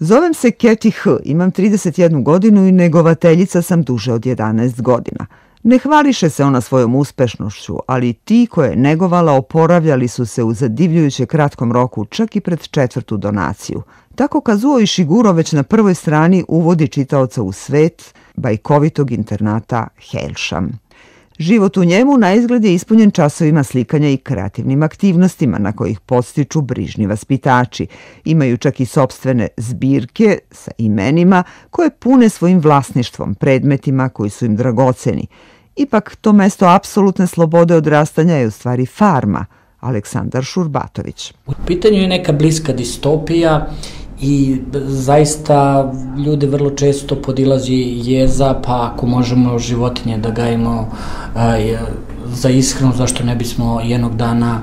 Zovem se Keti H, imam 31 godinu i negovateljica sam duže od 11 godina. Ne hvališe se ona svojom uspešnošću, ali ti koje je negovala oporavljali su se u zadivljujuće kratkom roku, čak i pred 4. donaciju. Tako Kazuo Ishiguro već na prvoj strani uvodi čitaoca u svet bajkovitog internata Hailsham. Život u njemu na izgled je ispunjen časovima slikanja i kreativnim aktivnostima na kojih podstiču brižni vaspitači. Imaju čak i sopstvene zbirke sa imenima koje pune svojim vlasništvom, predmetima koji su im dragoceni. Ipak to mesto apsolutne slobode odrastanja je u stvari farma. Aleksandar Šurbatović. U pitanju je neka bliska distopija i zaista ljude vrlo često podilazi jeza, pa ako možemo životinje da gajimo za ishranu, zašto ne bismo jednog dana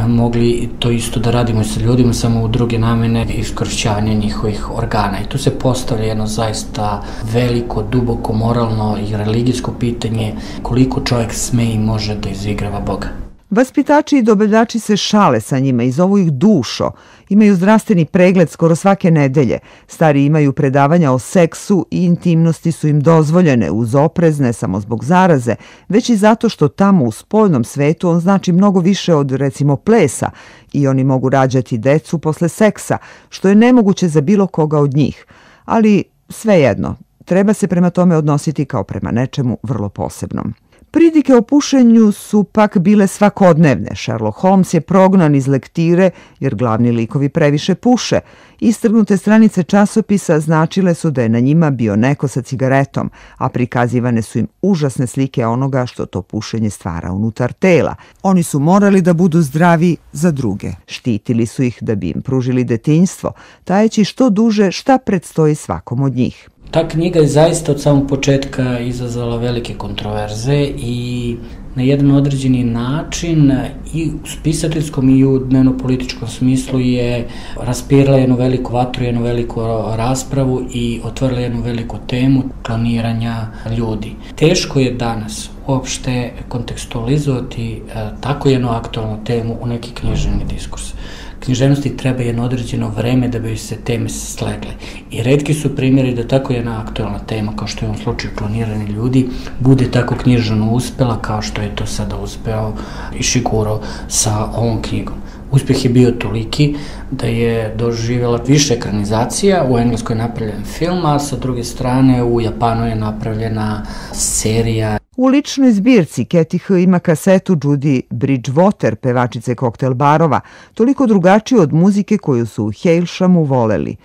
mogli to isto da radimo i sa ljudima, samo u druge namene, iskorišćavanje njihovih organa. I tu se postavlja jedno zaista veliko, duboko, moralno i religijsko pitanje koliko čovjek sme i može da izigrava Boga. Vaspitači i dobavljači se šale sa njima i zovu ih dušo. Imaju zdravstveni pregled skoro svake nedelje. Stari imaju predavanja o seksu i intimnosti su im dozvoljene uz oprez, ne samo zbog zaraze, već i zato što tamo u spoljnom svetu on znači mnogo više od recimo plesa i oni mogu rađati decu posle seksa, što je nemoguće za bilo koga od njih. Ali svejedno, treba se prema tome odnositi kao prema nečemu vrlo posebnom. Pridike o pušenju su pak bile svakodnevne. Sherlock Holmes je prognan iz lektire jer glavni likovi previše puše. Istrgnute stranice časopisa značile su da je na njima bio neko sa cigaretom, a prikazivane su im užasne slike onoga što to pušenje stvara unutar tela. Oni su morali da budu zdravi za druge. Štitili su ih da bi im pružili detinjstvo, tajeći što duže šta predstoji svakom od njih. Ta knjiga je zaista od samog početka izazvala velike kontroverze i na jedan određeni način i u spisateljskom i u dnevno-političkom smislu je raspirala jednu veliku vatru, jednu veliku raspravu i otvorila jednu veliku temu kloniranja ljudi. Teško je danas uopšte kontekstualizovati tako jednu aktualnu temu u neki književni diskurs. Književnosti treba jedno određeno vreme da bi se teme slegle. I retki su primjeri da tako jedna aktualna tema, kao što je u ovom slučaju klonirani ljudi, bude tako književno uspela kao što je to sada uspeo Ishiguro sa ovom knjigom. Uspjeh je bio toliki da je doživjela više ekranizacija, u Engleskoj je napravljen film, a sa druge strane u Japanu je napravljena serija. U ličnoj zbirci Keti H ima kasetu Judy Bridgewater, pevačice koktel barova, toliko drugačiju od muzike koju su u Hailshamu voleli.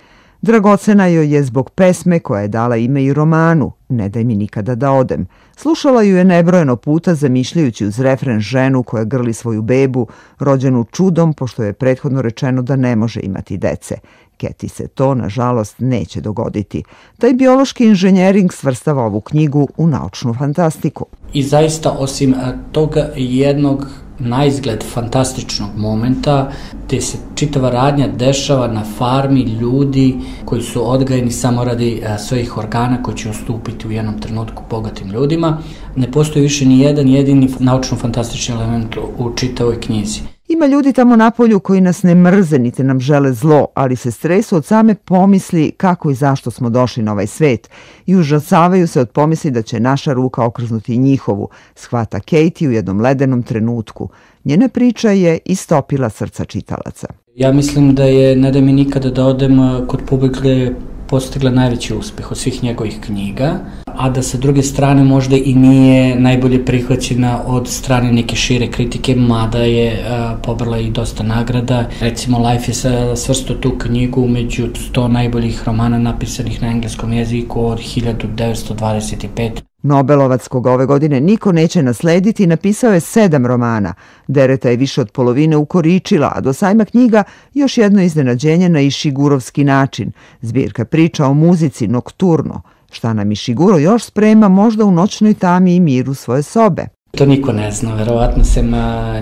Dragocena joj je zbog pesme koja je dala ime i romanu Ne daj mi nikada da odem. Slušala ju je nebrojeno puta zamišljajući uz refren ženu koja grli svoju bebu, rođenu čudom pošto je prethodno rečeno da ne može imati dece. Keti se to, nažalost, neće dogoditi. Taj biološki inženjering svrstava ovu knjigu u naučnu fantastiku. I zaista, osim toga jednog naizgled fantastičnog momenta gde se čitava radnja dešava na farmi ljudi koji su odgajeni samo radi svojih organa koji će ustupiti u jednom trenutku bogatim ljudima, ne postoji više ni jedan jedini naučno-fantastični element u čitavoj knjizi. Ima ljudi tamo napolju koji nas ne mrze niti nam žele zlo, ali se stresu od same pomisli kako i zašto smo došli na ovaj svet i užasavaju se od pomisli da će naša ruka okrznuti njihovu, shvata Katie u jednom ledenom trenutku. Njena priča je istopila srca čitalaca. Ja mislim da je Ne daj mi nikada da odem kod publike postigla najveći uspeh od svih njegovih knjiga, a da sa druge strane možda i nije najbolje prihvaćena od strane neke šire kritike, mada je pobrala i dosta nagrada. Recimo Life je svrstao tu knjigu među 100 najboljih romana napisanih na engleskom jeziku od 1925. Nobelovac, koga ove godine niko neće naslediti, napisao je 7 romana. Dereta je više od polovine ukoričila, a do sajma knjiga još jedno iznenađenje na Ishigurovski način. Zbirka priča o muzici Nokturno. Šta nam Ishiguro još sprema možda u noćnoj tami i miru svoje sobe? To niko ne zna, verovatno sem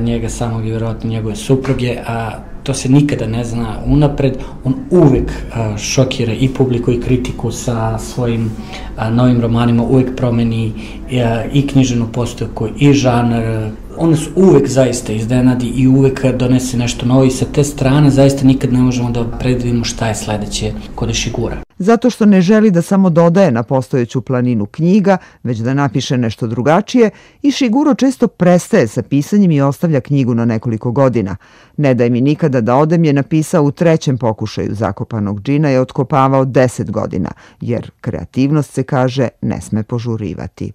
njega samog i verovatno njegove supruge, a to se nikada ne zna unapred. On uvek šokira i publiku i kritiku sa svojim novim romanima, uvek promeni i književnu postavku i žanar, On nas uvek zaista iznenadi i uvek donese nešto novo i sa te strane zaista nikad ne možemo da predvidimo šta je sledeće kod Ishigura. Zato što ne želi da samo dodaje na postojeću planinu knjiga, već da napiše nešto drugačije, Ishiguro često prestaje sa pisanjem i ostavlja knjigu na nekoliko godina. Ne daj mi nikada da odem je napisao u 3. pokušaju. Zakopanog džina je otkopavao 10 godina, jer kreativnost, se kaže, ne sme požurivati.